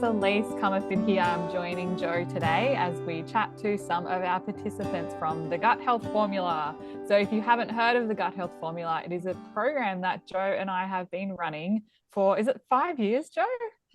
Elyse Comerford here. I'm joining Jo today as we chat to some of our participants from the Gut Health Formula. So if you haven't heard of the Gut Health Formula, it is a program that Jo and I have been running for, is it 5 years, Jo?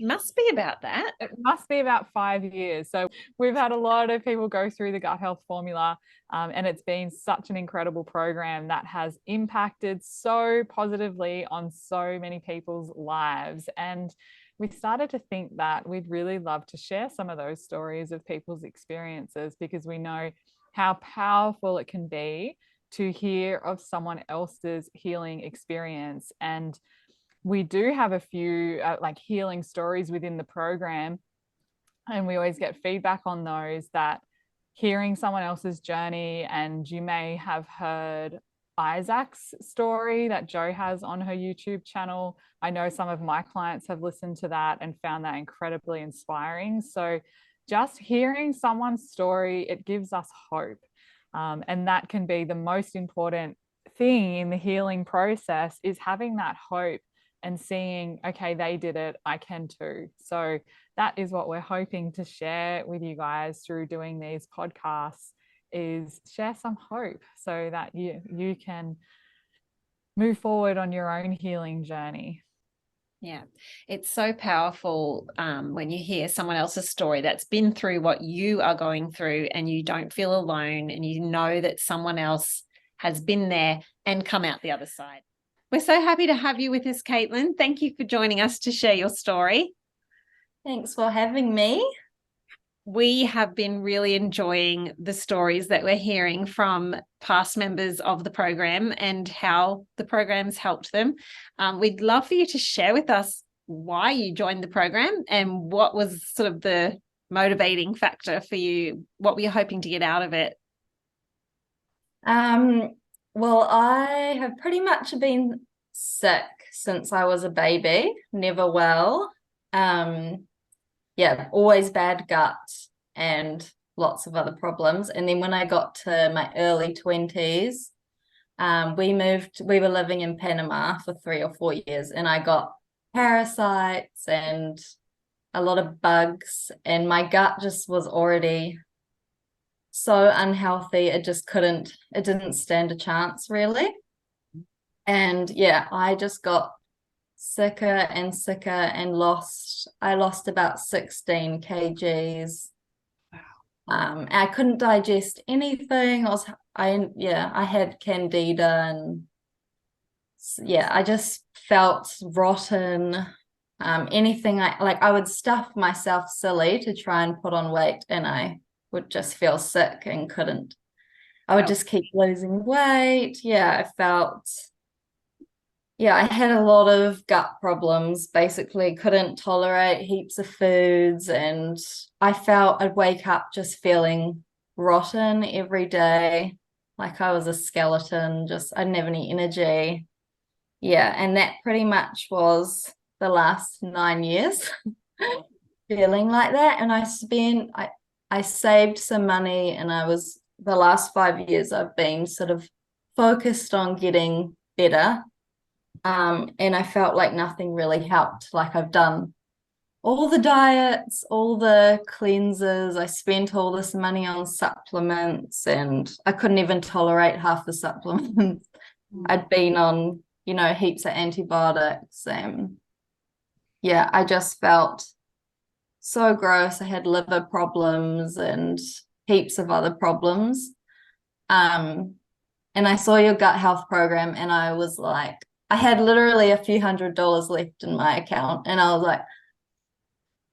Must be about that. It must be about 5 years. So we've had a lot of people go through the Gut Health Formula, and it's been such an incredible program that has impacted so positively on so many people's lives. And we started to think that we'd really love to share some of those stories of people's experiences, because we know how powerful it can be to hear of someone else's healing experience. And we do have a few like healing stories within the program, and we always get feedback on those, that hearing someone else's journey, and you may have heard Isaac's story that Jo has on her YouTube channel. I know some of my clients have listened to that and found that incredibly inspiring. So just hearing someone's story, it gives us hope. And that can be the most important thing in the healing process, is having that hope and seeing, okay, they did it, I can too. So that is what we're hoping to share with you guys through doing these podcasts, is share some hope so that you can move forward on your own healing journey. Yeah, it's so powerful when you hear someone else's story that's been through what you are going through, and you don't feel alone, and you know that someone else has been there and come out the other side. We're so happy to have you with us, Caitlin. Thank you for joining us to share your story. Thanks for having me. We have been really enjoying the stories that we're hearing from past members of the program and how the program's helped them. We'd love for you to share with us why you joined the program and what was sort of the motivating factor for you. What were you hoping to get out of it? Well, I have pretty much been sick since I was a baby, never well. Yeah, always bad gut and lots of other problems. And then when I got to my early 20s, we were living in Panama for 3 or 4 years, and I got parasites and a lot of bugs, and my gut just was already so unhealthy. It didn't stand a chance really. And yeah, I just got sicker and sicker and I lost about 16 kgs. Wow. I couldn't digest anything. I had Candida, and yeah, I just felt rotten. Anything I would stuff myself silly to try and put on weight, and I would just feel sick and couldn't. I would just keep losing weight. I had a lot of gut problems, basically couldn't tolerate heaps of foods, and I'd wake up just feeling rotten every day, like I was a skeleton, I didn't have any energy. Yeah, and that pretty much was the last 9 years feeling like that. And I saved some money, and the last 5 years I've been sort of focused on getting better. And I felt like nothing really helped. Like, I've done all the diets, all the cleanses. I spent all this money on supplements, and I couldn't even tolerate half the supplements. I'd been on, heaps of antibiotics. And yeah, I just felt so gross. I had liver problems and heaps of other problems. And I saw your gut health program, and I was like, I had literally a few $100s left in my account. And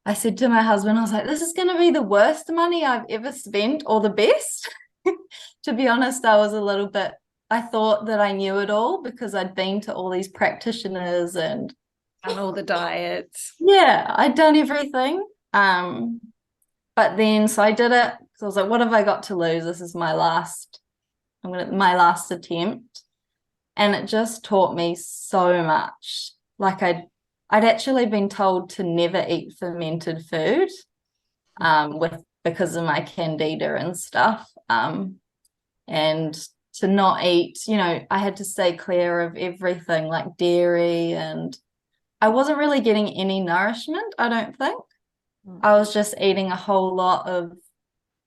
I said to my husband, I was like, this is going to be the worst money I've ever spent, or the best. To be honest, I thought that I knew it all, because I'd been to all these practitioners and all the diets. Yeah, I'd done everything. But then, so I did it. So I was like, what have I got to lose? This is my last attempt. And it just taught me so much. Like, I'd actually been told to never eat fermented food, because of my Candida and stuff. And to not eat, I had to stay clear of everything like dairy, and I wasn't really getting any nourishment, I don't think. I was just eating a whole lot of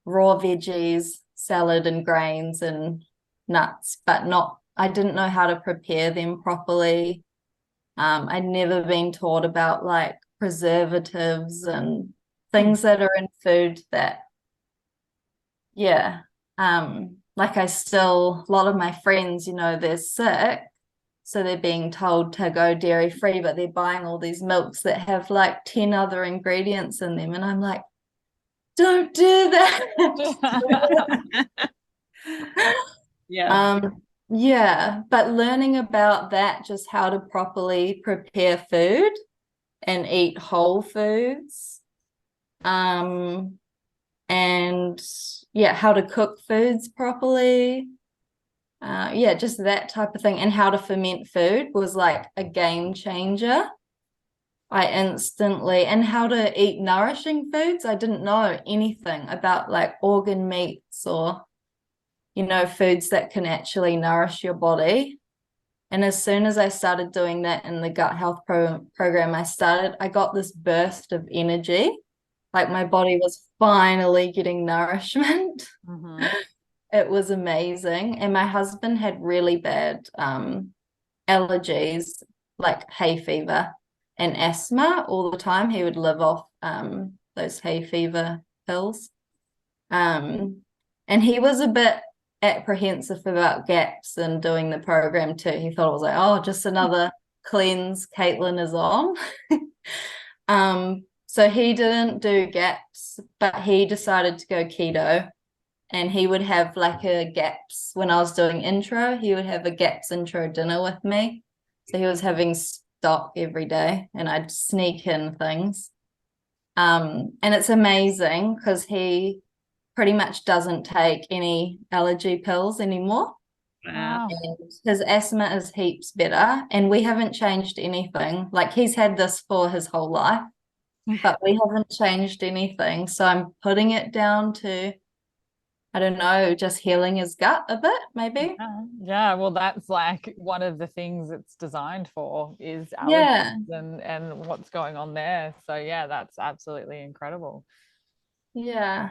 raw veggies, salad and grains and nuts, but I didn't know how to prepare them properly. I'd never been taught about like preservatives and things that are in food that, like a lot of my friends, they're sick, so they're being told to go dairy free, but they're buying all these milks that have like 10 other ingredients in them. And I'm like, don't do that. But learning about that, just how to properly prepare food and eat whole foods, and how to cook foods properly, just that type of thing, and how to ferment food was like a game changer. And how to eat nourishing foods. I didn't know anything about like organ meats or foods that can actually nourish your body. And as soon as I started doing that in the gut health program, I got this burst of energy. Like my body was finally getting nourishment. Mm-hmm. It was amazing. And my husband had really bad allergies, like hay fever and asthma all the time. He would live off those hay fever pills. And he was a bit apprehensive about gaps and doing the program too. He thought it was like, oh, just another cleanse Caitlin is on. So he didn't do gaps, but he decided to go keto, and he would have like a gaps when I was doing intro. He would have a gaps intro dinner with me. So he was having stock every day, and I'd sneak in things. And it's amazing because he pretty much doesn't take any allergy pills anymore. Wow. And his asthma is heaps better, and we haven't changed anything. Like he's had this for his whole life, but we haven't changed anything. So I'm putting it down to, I don't know, just healing his gut a bit, maybe. Yeah, well, that's like one of the things it's designed for is allergies and what's going on there. So yeah, that's absolutely incredible. Yeah.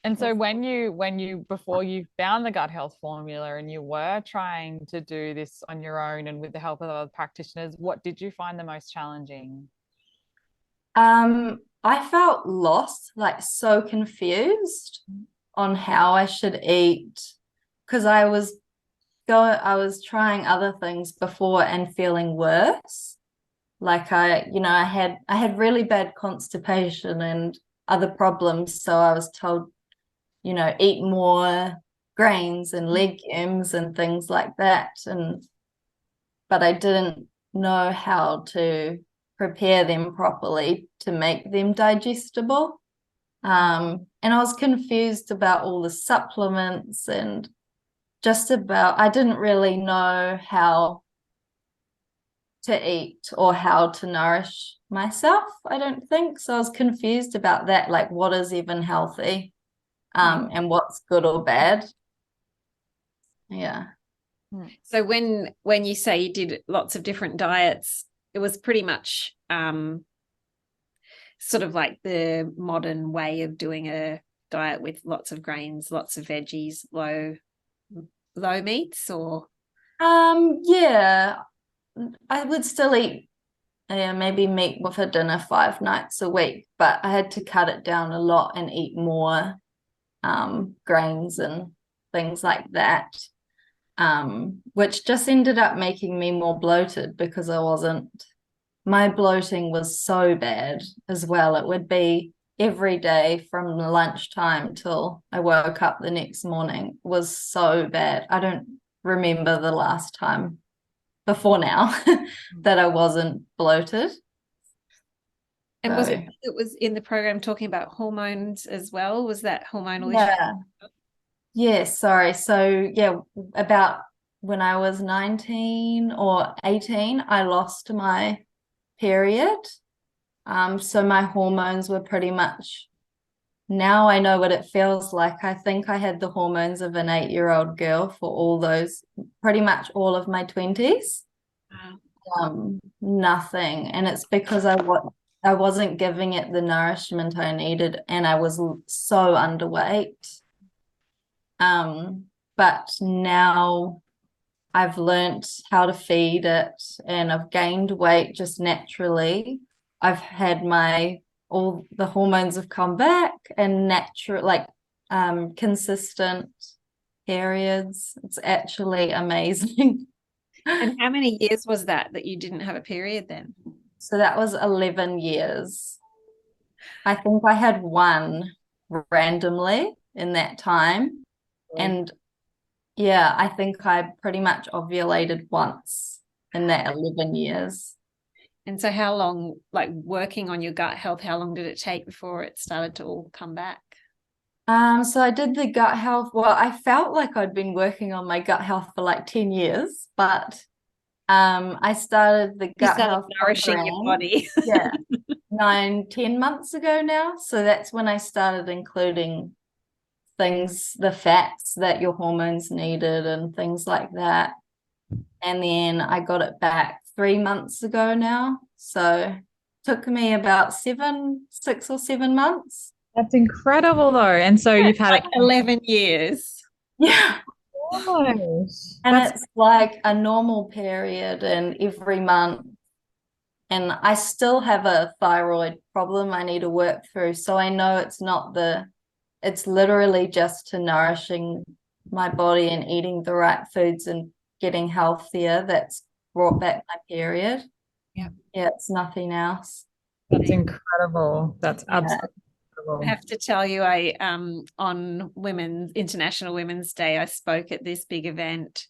And so before you found the gut health formula and you were trying to do this on your own and with the help of other practitioners, what did you find the most challenging? I felt lost, like so confused on how I should eat, because I was trying other things before and feeling worse. Like I had really bad constipation and other problems, so I was told, eat more grains and legumes and things like that, but I didn't know how to prepare them properly to make them digestible. And I was confused about all the supplements and I didn't really know how to eat or how to nourish myself, I don't think. So I was confused about that, like what is even healthy, and what's good or bad. Yeah. So when you say you did lots of different diets, it was pretty much sort of like the modern way of doing a diet with lots of grains, lots of veggies, low meats, or I would still eat maybe meat with a dinner 5 nights a week, but I had to cut it down a lot and eat more grains and things like that, which just ended up making me more bloated because my bloating was so bad as well. It would be every day from lunchtime till I woke up the next morning. It was so bad. I don't remember the last time before now that I wasn't bloated. And it was in the program talking about hormones as well? Was that hormonal issue? Yeah, sorry. So about when I was 19 or 18, I lost my period. So my hormones were pretty much, now I know what it feels like. I think I had the hormones of an 8-year-old girl for pretty much all of my 20s. Wow. Nothing. And it's because I wasn't giving it the nourishment I needed, and I was so underweight. But now I've learnt how to feed it, and I've gained weight just naturally. I've had all the hormones have come back, and natural, like consistent periods. It's actually amazing. And how many years was that you didn't have a period then? So that was 11 years. I think I had one randomly in that time. And yeah, I think I pretty much ovulated once in that 11 years. And so how long, like working on your gut health, how long did it take before it started to all come back? So I did the gut health. Well, I felt like I'd been working on my gut health for like 10 years, but I started the gut health nourishing program, your body. yeah, 9-10 months ago now. So that's when I started including things, the fats that your hormones needed and things like that. And then I got it back 3 months ago now. So it took me about 6 or 7 months. That's incredible though. And so you've had like 11 years. Yeah. Gosh. And it's like a normal period and every month. And I still have a thyroid problem I need to work through. So I know it's literally just to nourishing my body and eating the right foods and getting healthier that's brought back my period. Yeah. Yeah, it's nothing else. That's incredible. That's absolutely incredible. I have to tell you, on International Women's Day, I spoke at this big event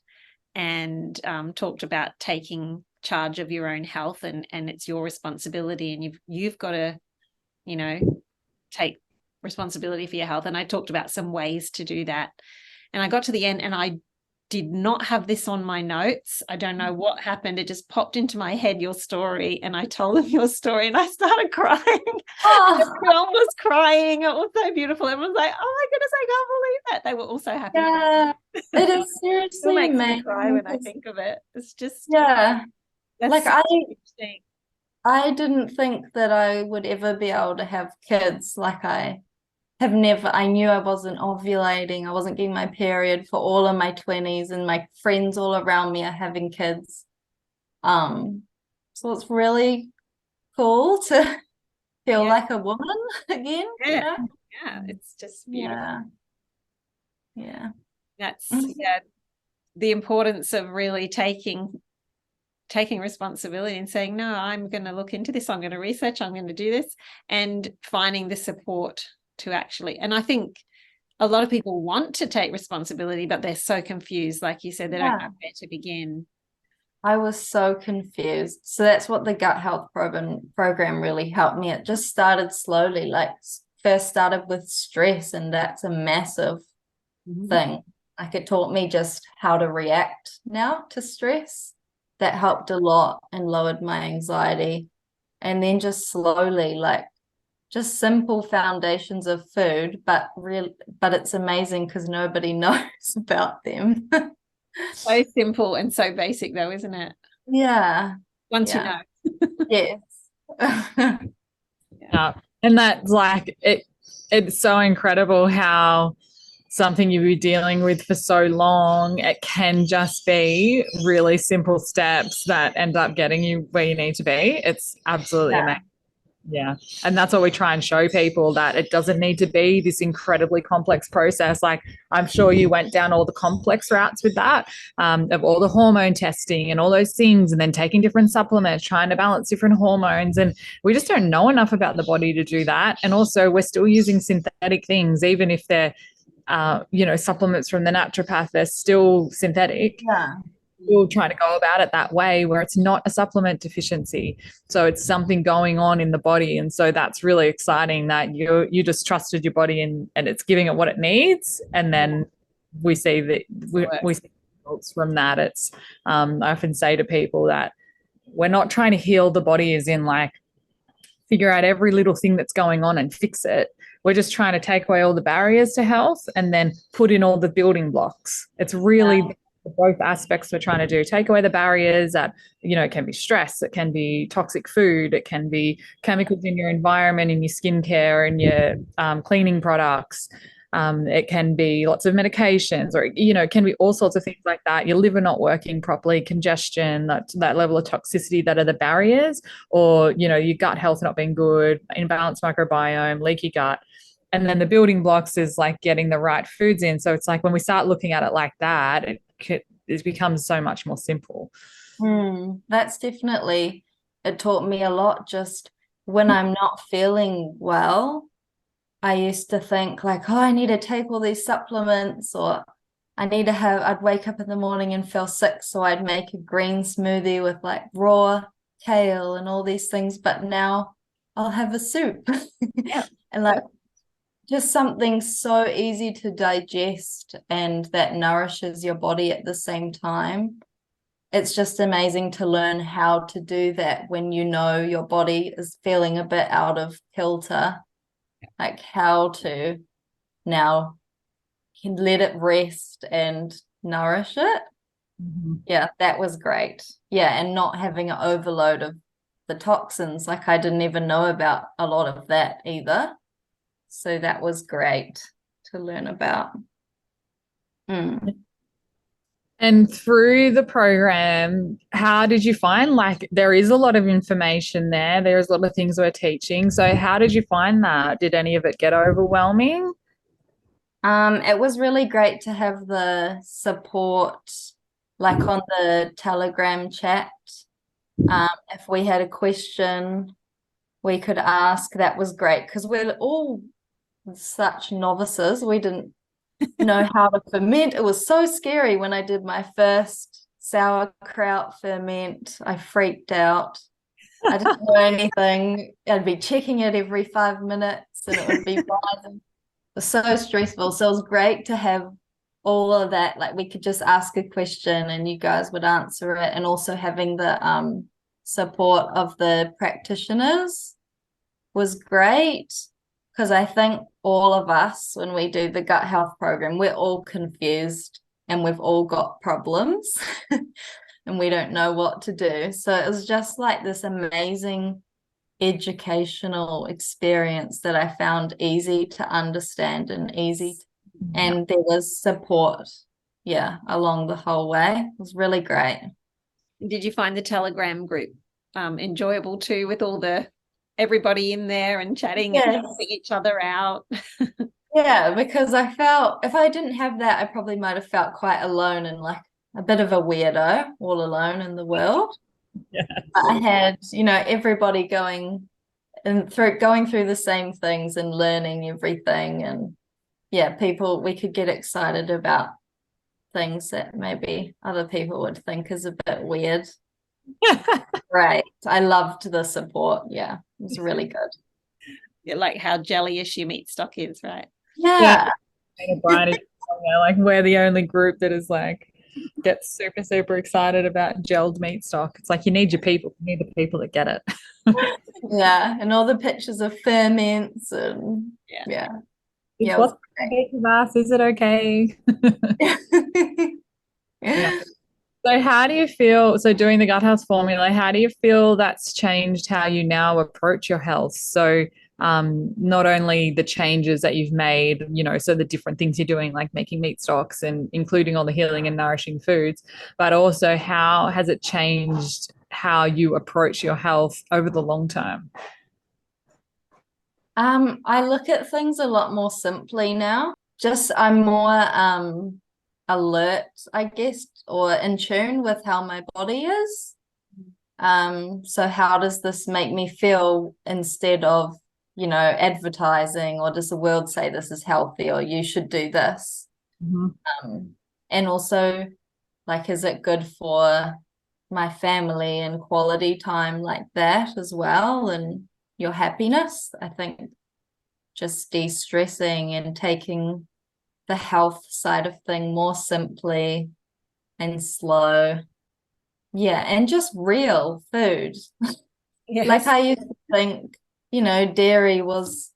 and talked about taking charge of your own health, and it's your responsibility, and you've got to, take responsibility for your health. And I talked about some ways to do that. And I got to the end and I did not have this on my notes. I don't know what happened. It just popped into my head, your story, and I told them your story and I started crying. Oh. Everyone was crying. It was so beautiful. Everyone was like, oh my goodness, I can't believe that. They were all so happy. Yeah, it is seriously makes amazing. me cry when I think of it. It's just, yeah. Like thing. I didn't think that I would ever be able to have kids. Like I knew I wasn't ovulating. I wasn't getting my period for all of my 20s, and my friends all around me are having kids. So it's really cool to feel like a woman again. Yeah. Yeah. It's just beautiful. Yeah. Yeah. That's the importance of really taking responsibility and saying, no, I'm going to look into this. I'm going to research. I'm going to do this, and finding the support to actually. And I think a lot of people want to take responsibility, but they're so confused. Like you said, they don't know where to begin. I was so confused. So that's what the gut health program really helped me. It just started slowly, like first started with stress, and that's a massive thing. Like it taught me just how to react now to stress. That helped a lot and lowered my anxiety. And then just slowly, like just simple foundations of food, but it's amazing because nobody knows about them. So simple and so basic though, isn't it? Yeah. Once you know. Yes. Yeah. And that's like it's so incredible how something you've been dealing with for so long, it can just be really simple steps that end up getting you where you need to be. It's absolutely amazing. Yeah. And that's what we try and show people, that it doesn't need to be this incredibly complex process. Like I'm sure you went down all the complex routes with that, of all the hormone testing and all those things, and then taking different supplements, trying to balance different hormones. And we just don't know enough about the body to do that. And also we're still using synthetic things, even if they're supplements from the naturopath, they're still synthetic. Yeah. We're trying to go about it that way where it's not a supplement deficiency. So it's something going on in the body. And so that's really exciting that you just trusted your body and it's giving it what it needs. And then we see that we see results from that. It's I often say to people that we're not trying to heal the body as in like figure out every little thing that's going on and fix it. We're just trying to take away all the barriers to health and then put in all the building blocks. It's really both aspects we're trying to do. Take away the barriers that, it can be stress, it can be toxic food, it can be chemicals in your environment, in your skincare, and your cleaning products. It can be lots of medications, or it can be all sorts of things like that. Your liver not working properly, congestion, that level of toxicity that are the barriers, or your gut health not being good, imbalanced microbiome, leaky gut. And then the building blocks is like getting the right foods in. So it's like when we start looking at it like that, it becomes so much more simple. That's definitely, it taught me a lot. Just when I'm not feeling well, I used to think like, oh, I need to take all these supplements, or I'd wake up in the morning and feel sick, so I'd make a green smoothie with like raw kale and all these things. But now I'll have a soup and like just something so easy to digest and that nourishes your body at the same time. It's just amazing to learn how to do that when your body is feeling a bit out of kilter, like how to now can let it rest and nourish it. Yeah, that was great. Yeah, and not having an overload of the toxins. Like I didn't even know about a lot of that either. So that was great to learn about. And through the program, how did you find, like, there is a lot of information there. There's a lot of things we're teaching. So how did you find that? Did any of it get overwhelming? It was really great to have the support, like on the Telegram chat. If we had a question we could ask, that was great, because we're all such novices. We didn't know how to ferment. It was so scary when I did my first sauerkraut ferment. I freaked out. I didn't know anything. I'd be checking it every 5 minutes and it would be rising. It was so stressful. So it was great to have all of that. Like we could just ask a question and you guys would answer it. And also having the support of the practitioners was great, because I think all of us, when we do the gut health program, we're all confused and we've all got problems and we don't know what to do. So it was just like this amazing educational experience that I found easy to understand and and there was support, along the whole way. It was really great. Did you find the Telegram group enjoyable too, with all everybody in there and chatting and helping each other out? Yeah, because I felt if I didn't have that, I probably might have felt quite alone and like a bit of a weirdo all alone in the world. Yeah. I had, everybody going through the same things and learning everything. And we could get excited about things that maybe other people would think is a bit weird. Right. I loved the support. Yeah, it was really good. Yeah, like how jellyish your meat stock is, right? Yeah. Like we're the only group that is like gets super, super excited about gelled meat stock. It's like you need your people. You need the people that get it. Yeah, and all the pictures of ferments and What's okay with us? Is it okay? Yeah. So how do you feel, doing the gut health formula, how do you feel that's changed how you now approach your health? So not only the changes that you've made, so the different things you're doing, like making meat stocks and including all the healing and nourishing foods, but also how has it changed how you approach your health over the long term? I look at things a lot more simply now. Just I'm more alert, I guess, or in tune with how my body is. So how does this make me feel, instead of, advertising, or does the world say this is healthy or you should do this? And also, like, is it good for my family and quality time like that as well, and your happiness? I think just de-stressing and taking the health side of thing more simply and slow. Yeah, and just real food. Yes. Like I used to think, dairy was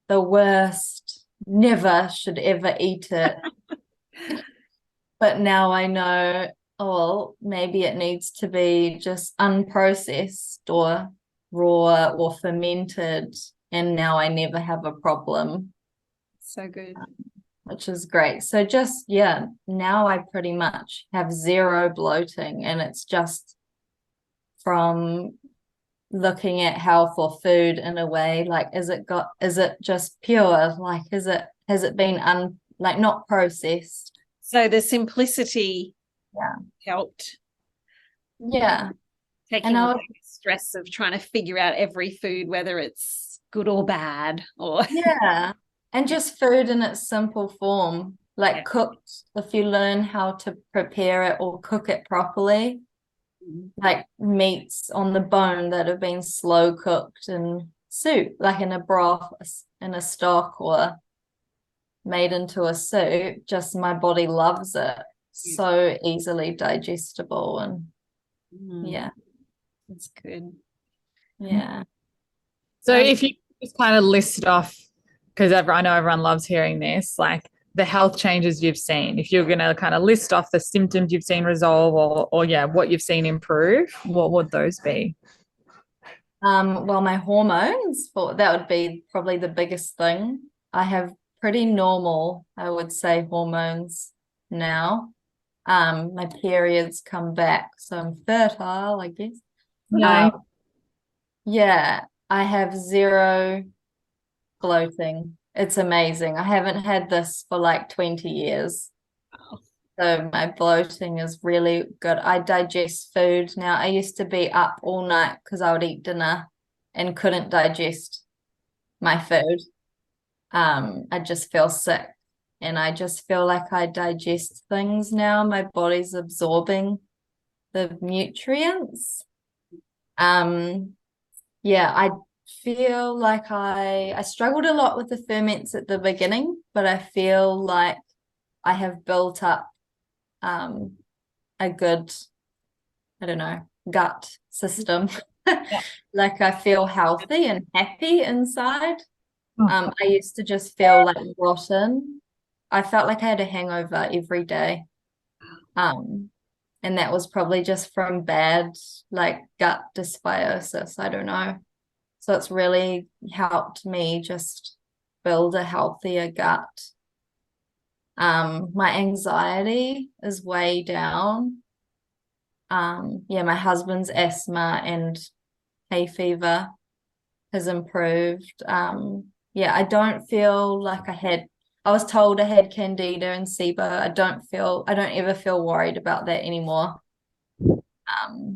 the worst. Never should ever eat it. But now I know, oh, well, maybe it needs to be just unprocessed or raw or fermented. And now I never have a problem, So good. which is great. So just, yeah, now I pretty much have zero bloating, and it's just from looking at health or food in a way, like, is it just pure? Like, has it been like not processed? So the simplicity Yeah. helped. Yeah. Taking And away the stress of trying to figure out every food, whether it's good or bad, or yeah. And just food in its simple form, like cooked, if you learn how to prepare it or cook it properly, like meats on the bone that have been slow cooked in soup, like in a broth, in a stock, or made into a soup, just my body loves it. So easily digestible, and yeah, it's good. yeah. So if you just kind of list off, because I know everyone loves hearing this, like the health changes you've seen, if you're going to kind of list off the symptoms you've seen resolve, or yeah, what you've seen improve, what would those be? Well, my hormones, that would be probably the biggest thing. I have pretty normal, I would say, hormones now. My periods come back, so I'm fertile, I guess. Yeah. Yeah, I have zero bloating. It's amazing. I haven't had this for like 20 years. So my bloating is really good. I digest food now. I used to be up all night because I would eat dinner and couldn't digest my food. I just feel sick, and I just feel like I digest things now. My body's absorbing the nutrients. Yeah, I feel like I struggled a lot with the ferments at the beginning, but I feel like I have built up a good, I don't know, gut system. Like I feel healthy and happy inside. I used to just feel like rotten. I felt like I had a hangover every day. And that was probably just from bad like gut dysbiosis. I don't know. So it's really helped me just build a healthier gut. My anxiety is way down. Yeah, my husband's asthma and hay fever has improved. Yeah, I don't feel like I was told I had Candida and SIBO. I don't ever feel worried about that anymore.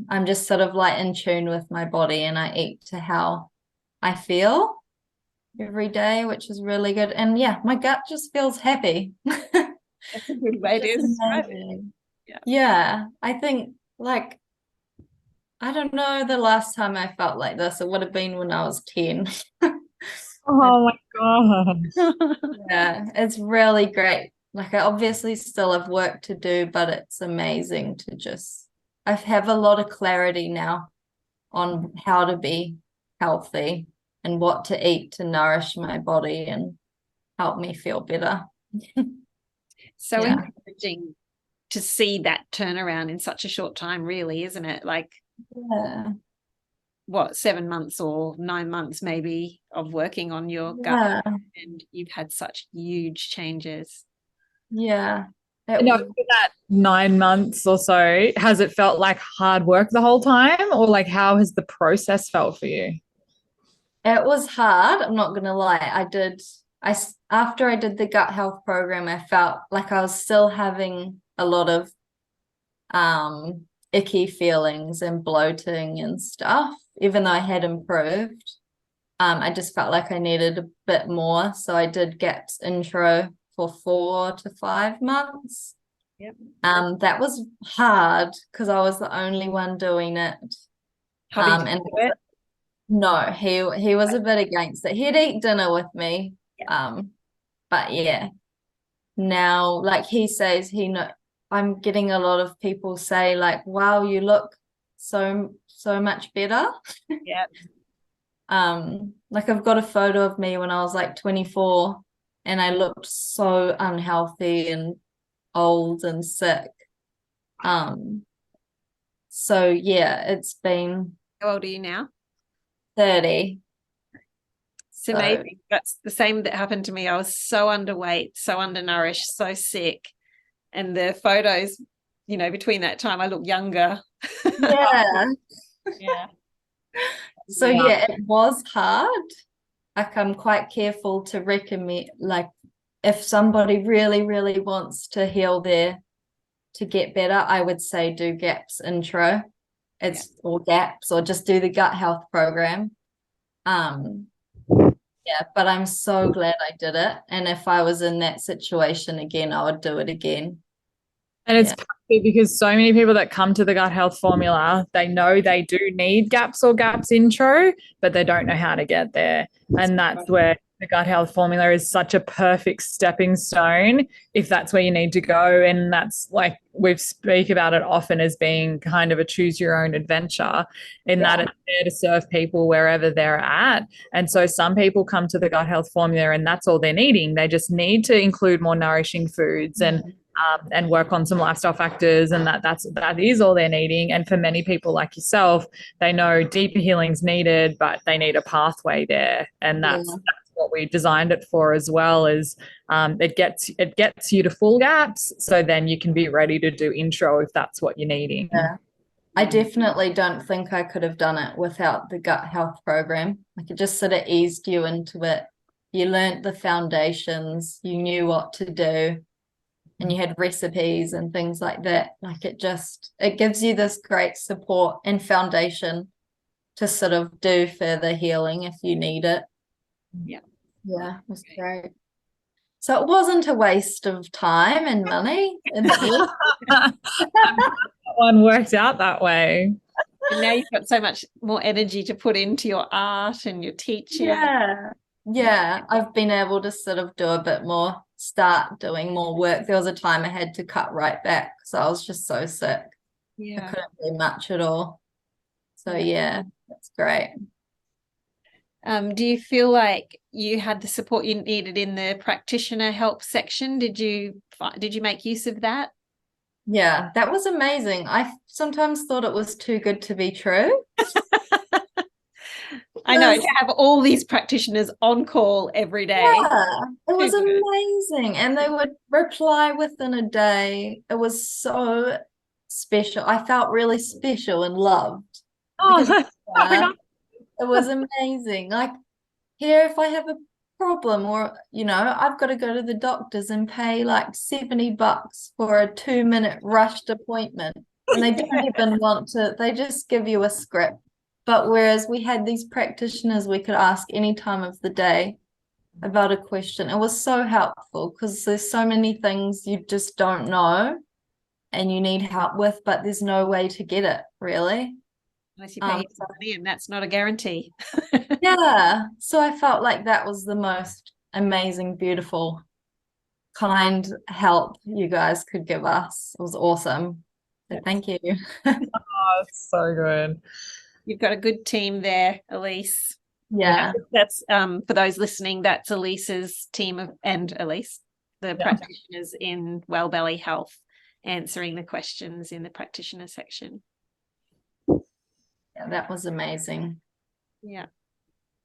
I'm just sort of like in tune with my body, and I eat to how I feel every day, which is really good. And yeah, my gut just feels happy. That's a good way to describe it. Yeah, I think like I don't know the last time I felt like this. It would have been when I was 10. Oh my God. Yeah, it's really great. Like I obviously still have work to do, but it's amazing to I have a lot of clarity now on how to be healthy and what to eat to nourish my body and help me feel better. So encouraging to see that turnaround in such a short time, really, isn't it? Like, what, 7 months or 9 months maybe of working on your gut, and you've had such huge changes. Yeah. For that 9 months or so, has it felt like hard work the whole time, or like how has the process felt for you? It was hard. I'm not gonna lie. After I did the gut health program, I felt like I was still having a lot of icky feelings and bloating and stuff, even though I had improved. I just felt like I needed a bit more. So I did GAPS intro for 4 to 5 months. Yep. That was hard because I was the only one doing it. No, he was a bit against it. He'd eat dinner with me. But yeah, now like he says I'm getting a lot of people say like, wow, you look so much better. Yeah. Like I've got a photo of me when I was like 24 and I looked so unhealthy and old and sick. So yeah, it's been How old are you now? 30. It's amazing. That's the same that happened to me. I was so underweight, so undernourished, so sick. And the photos, you know, between that time, I look younger. Yeah. Yeah. So yeah, it was hard. Like I'm quite careful to recommend, like if somebody really, really wants to heal to get better, I would say do GAPS intro. Or GAPS, or just do the gut health program. Yeah, but I'm so glad I did it. And if I was in that situation again, I would do it again. And it's perfect because so many people that come to the gut health formula, they know they do need GAPS or GAPS intro, but they don't know how to get there. And that's where the gut health formula is such a perfect stepping stone if that's where you need to go. And that's like we speak about it often as being kind of a choose your own adventure in that it's there to serve people wherever they're at. And so some people come to the gut health formula and that's all they're needing. They just need to include more nourishing foods and work on some lifestyle factors, and that is all they're needing. And for many people like yourself, they know deeper healing's needed, but they need a pathway there, and that's what we designed it for as well. Is it gets you to full GAPS, so then you can be ready to do intro if that's what you're needing. Yeah. I definitely don't think I could have done it without the gut health program. Like it just sort of eased you into it. You learnt the foundations, you knew what to do, and you had recipes and things like that. Like it gives you this great support and foundation to sort of do further healing if you need it. Yeah. Yeah, it was great. So it wasn't a waste of time and money in the end. That one worked out that way. And now you've got so much more energy to put into your art and your teaching. Yeah, I've been able to sort of do a bit more, start doing more work. There was a time I had to cut right back, so I was just so sick. I couldn't do much at all. So yeah, that's great. Do you feel like you had the support you needed in the practitioner help section? Did you make use of that? Yeah, that was amazing. I sometimes thought it was too good to be true. I know, to have all these practitioners on call every day. Yeah, it was amazing. And they would reply within a day. It was so special. I felt really special and loved. Oh, it was amazing. Like here, if I have a problem or, I've got to go to the doctors and pay like $70 for a 2-minute rushed appointment. And they don't even want to, they just give you a script. But whereas we had these practitioners we could ask any time of the day about a question, it was so helpful because there's so many things you just don't know and you need help with, but there's no way to get it really. Unless you pay money, and that's not a guarantee. Yeah. So I felt like that was the most amazing, beautiful, kind help you guys could give us. It was awesome. So thank you. Oh, so good. You've got a good team there, Elyse. Yeah. That's for those listening, that's Elise's team and Elyse, the practitioners in Wellbelly Health, answering the questions in the practitioner section. Yeah, that was amazing. Yeah.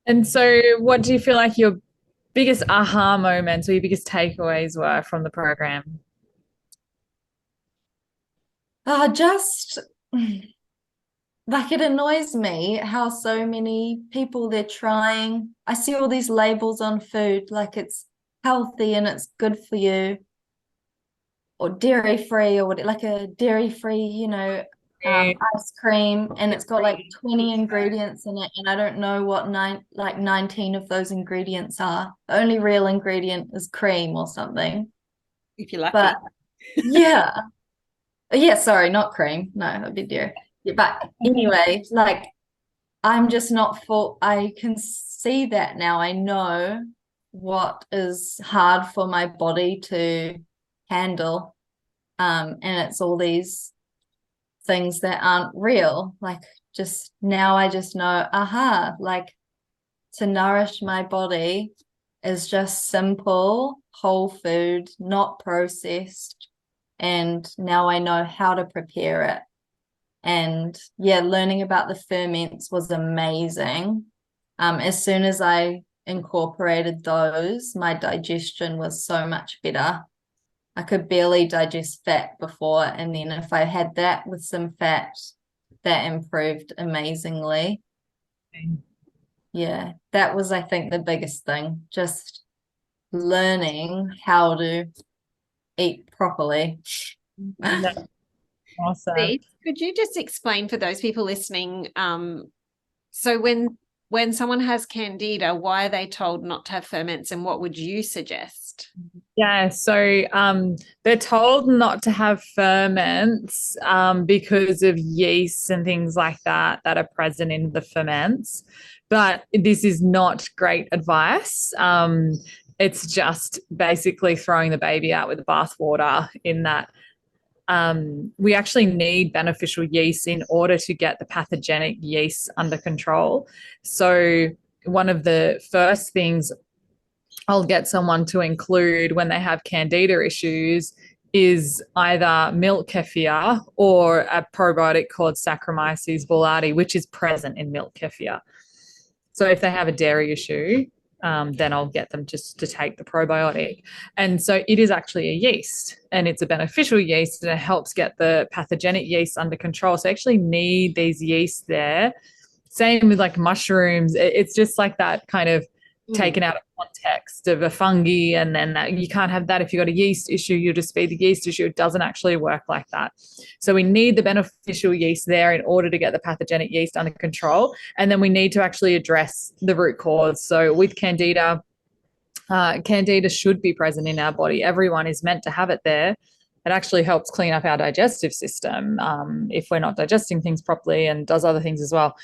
And so what do you feel like your biggest aha moments or your biggest takeaways were from the program? Just like it annoys me how so many people they're trying. I see all these labels on food like it's healthy and it's good for you, or dairy free, or like a dairy free, ice cream, and it's got like 20 ingredients in it, and I don't know what 19 of those ingredients are. The only real ingredient is cream or something. If you're lucky. But sorry, not cream. No, that'd be dairy. Yeah, but anyway, like I'm just not full. I can see that now. I know what is hard for my body to handle. And it's all these things that aren't real. Like just now I just know, like to nourish my body is just simple, whole food, not processed, and now I know how to prepare it. And yeah, learning about the ferments was amazing. As soon as I incorporated those, my digestion was so much better. I could barely digest fat before, and then if I had that with some fat, that improved amazingly. Yeah, that was, I think, the biggest thing, just learning how to eat properly. Awesome. Could you just explain for those people listening, so when someone has Candida, why are they told not to have ferments, and what would you suggest? Yeah, so they're told not to have ferments because of yeasts and things like that are present in the ferments. But this is not great advice. It's just basically throwing the baby out with the bathwater, in that we actually need beneficial yeast in order to get the pathogenic yeast under control. So one of the first things I'll get someone to include when they have Candida issues is either milk kefir or a probiotic called Saccharomyces boulardii, which is present in milk kefir. So if they have a dairy issue, then I'll get them just to take the probiotic. And so it is actually a yeast, and it's a beneficial yeast, and it helps get the pathogenic yeast under control. So I actually need these yeasts there. Same with like mushrooms. It's just like that kind of taken out of context of a fungi, and then that you can't have that. If you've got a yeast issue, you just feed the yeast issue. It doesn't actually work like that. So we need the beneficial yeast there in order to get the pathogenic yeast under control, and then we need to actually address the root cause. So with Candida, Candida should be present in our body. Everyone is meant to have it there. It actually helps clean up our digestive system if we're not digesting things properly, and does other things as well.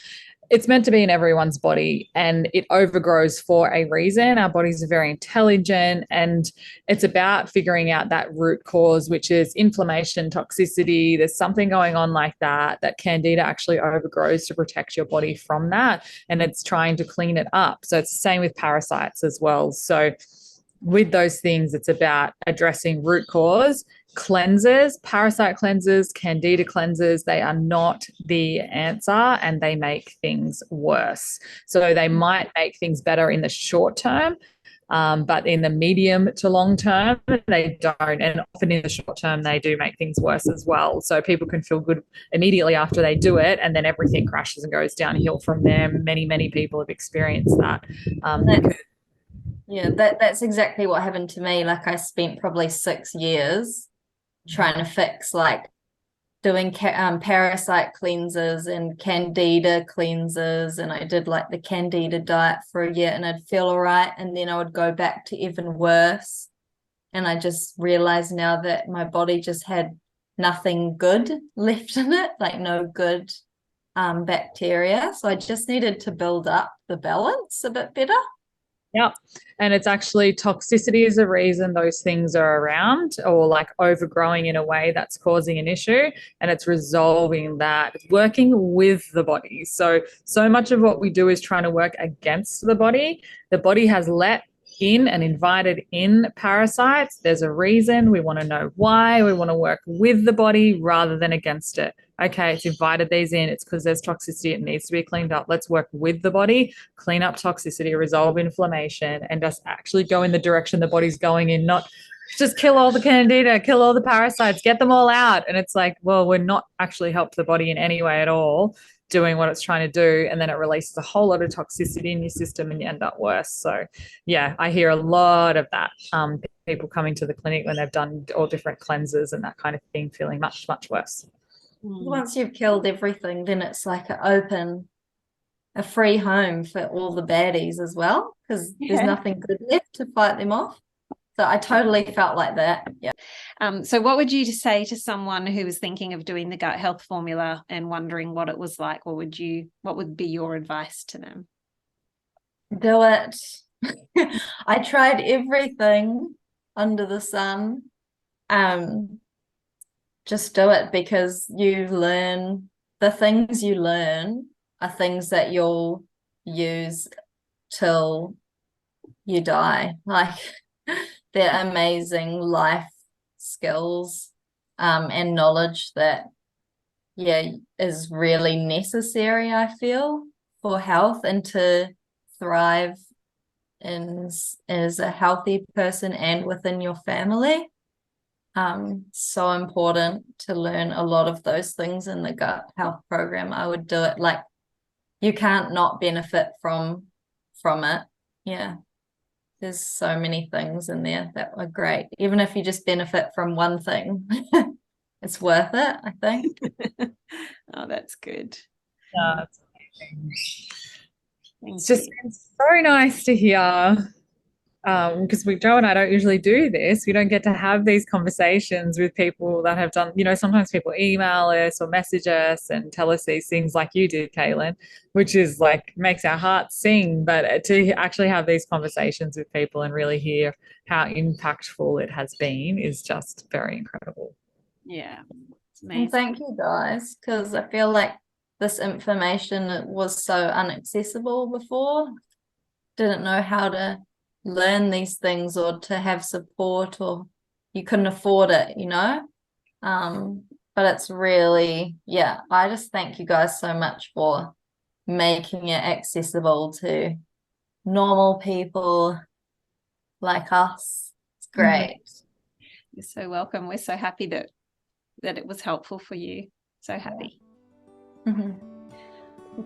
It's meant to be in everyone's body, and it overgrows for a reason. Our bodies are very intelligent, and it's about figuring out that root cause, which is inflammation, toxicity. There's something going on like that Candida actually overgrows to protect your body from that, and it's trying to clean it up. So it's the same with parasites as well. So with those things, it's about addressing root cause. Cleansers, parasite cleansers, Candida cleansers, they are not the answer, and they make things worse. So they might make things better in the short term, but in the medium to long term, they don't. And often in the short term, they do make things worse as well. So people can feel good immediately after they do it, and then everything crashes and goes downhill from there. Many people have experienced that. Yeah, that's exactly what happened to me. Like, I spent probably 6 years trying to fix, like, doing parasite cleanses and Candida cleanses, and I did like the Candida diet for a year, and I'd feel all right, and then I would go back to even worse. And I just realized now that my body just had nothing good left in it, like no good bacteria. So I just needed to build up the balance a bit better. Yep. And it's actually toxicity is a reason those things are around, or like overgrowing in a way that's causing an issue. And it's resolving that, it's working with the body. So much of what we do is trying to work against the body. The body has let in and invited in parasites. There's a reason. We want to know why. We want to work with the body rather than against it. Okay, it's invited these in. It's because there's toxicity. It needs to be cleaned up. Let's work with the body, clean up toxicity, resolve inflammation, and just actually go in the direction the body's going in, not just kill all the Candida, kill all the parasites, get them all out. And it's like, well, we're not actually helped the body in any way at all doing what it's trying to do. And then it releases a whole lot of toxicity in your system, and you end up worse. So yeah, I hear a lot of that. People coming to the clinic when they've done all different cleanses and that kind of thing, feeling much worse. Once you've killed everything, then it's like a free home for all the baddies as well, because there's nothing good left to fight them off. So I totally felt like that. Yeah. So what would you say to someone who was thinking of doing the gut health formula and wondering what it was like? What would be your advice to them? Do it. I tried everything under the sun. Just do it, because the things you learn are things that you'll use till you die. Like, they're amazing life skills. and knowledge that, is really necessary, I feel, for health and to thrive as a healthy person and within your family. So important to learn a lot of those things in the gut health program. I would do it, like, you can't not benefit from it. Yeah, there's so many things in there that are great. Even if you just benefit from one thing, it's worth it, I think. Oh, that's good. Yeah, that's amazing. It's just been so nice to hear, because Jo and I don't usually do this. We don't get to have these conversations with people that have done, sometimes people email us or message us and tell us these things like you did, Caitlin, which is like makes our hearts sing. But to actually have these conversations with people and really hear how impactful it has been is just very incredible. Yeah. It's amazing. And thank you guys, because I feel like this information was so inaccessible before. Didn't know how to learn these things or to have support, or you couldn't afford it, but it's really, I just thank you guys so much for making it accessible to normal people like us. It's great. You're so welcome. We're so happy that it was helpful for you. So happy.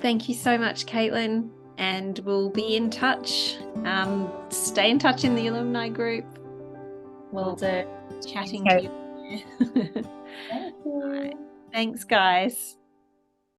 Thank you so much, Caitlin. And we'll be in touch. Stay in touch in the alumni group. Will do. Chatting to you. Thank you. Right. Thanks, guys.